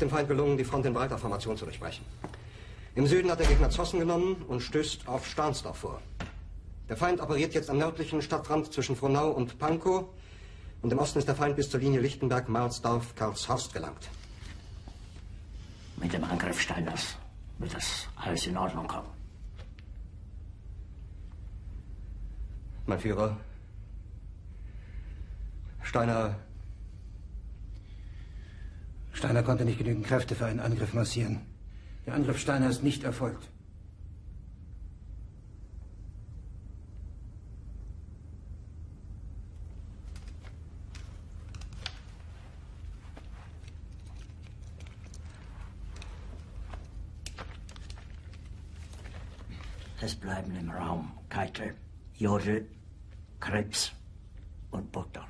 dem Feind gelungen, die Front in breiter Formation zu durchbrechen. Im Süden hat der Gegner Zossen genommen und stößt auf Stahnsdorf vor. Der Feind operiert jetzt am nördlichen Stadtrand zwischen Frohnau und Pankow. Und im Osten ist der Feind bis zur Linie Lichtenberg-Marsdorf-Karlshorst gelangt. Mit dem Angriff Steiners wird das alles in Ordnung kommen. Mein Führer, Steiner konnte nicht genügend Kräfte für einen Angriff massieren. Der Angriff Steiner ist nicht erfolgt. Es bleiben im Raum Keitel, Jodl, Krebs und Burgdorf.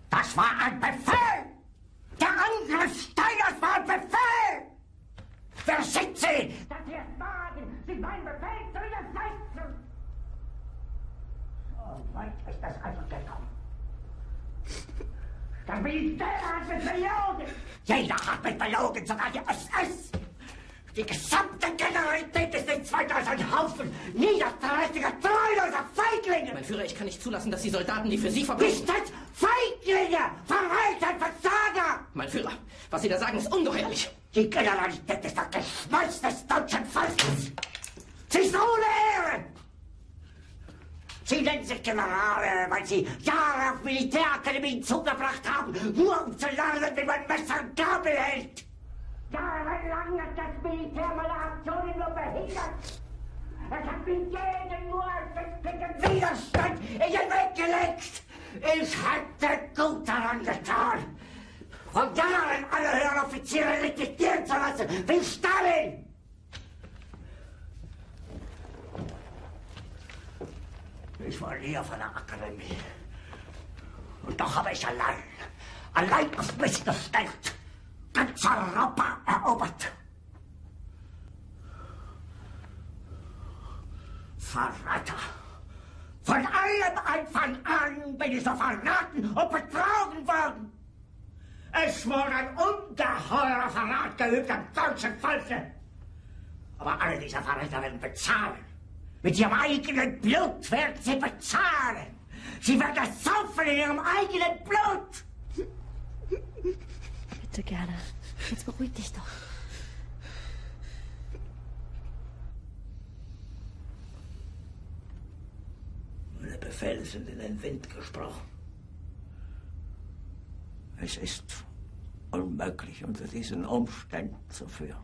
Das war ein Befehl! Der Angriff Steiners war ein Befehl! Wer schickt Sie? Dass Sie es wagen, sich meinen Befehl zu widersetzen! So weit ist das also gekommen. Das Militär hat mich belogen! Jeder hat mich belogen, sogar die SS! Die gesamte Generalität ist nichts weiter als ein Haufen niederträchtiger, treuloser Feiglinge! Mein Führer, ich kann nicht zulassen, dass die Soldaten, die für Sie verbringen... Nicht als Feiglinge! Verreiter, Versager! Mein Führer, was Sie da sagen, ist ungeheuerlich. Die Generalität ist das Geschmolz des deutschen Volkes! Sie ist ohne Ehre! Sie nennen sich Generale, weil Sie Jahre auf Militärakademien zugebracht haben, nur um zu lernen, wie man Messer und Gabel hält! Jahrelang hat das Militär meine Aktionen nur behindert. Es hat mir jeden nur als westlichen Widerstand in den Weg gelegt. Ich hätte gut daran getan, von Jahren alle höheren Offiziere liquidieren zu lassen, wie Stalin. Ich war nie auf einer Akademie. Und doch habe ich allein auf mich gestellt, ganz Europa erobert. Verräter! Von allem Anfang an bin ich so verraten und betrogen worden. Es wurde ein ungeheurer Verrat geübt am deutschen Volke. Aber alle diese Verräter werden bezahlen. Mit ihrem eigenen Blut werden sie bezahlen. Sie werden das saufen in ihrem eigenen Blut. Bitte gerne. Jetzt beruhig dich doch. Meine Befehle sind in den Wind gesprochen. Es ist unmöglich, unter diesen Umständen zu führen.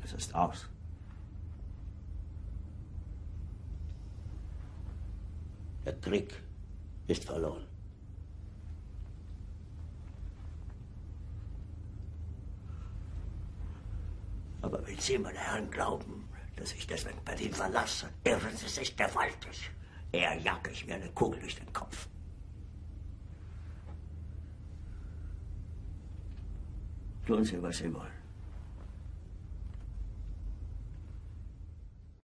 Es ist aus. Der Krieg ist verloren. Aber wenn Sie, meine Herren, glauben, dass ich deswegen Berlin verlasse, irren Sie sich gewaltig. Eher jage ich mir eine Kugel durch den Kopf. Tun Sie, was Sie wollen.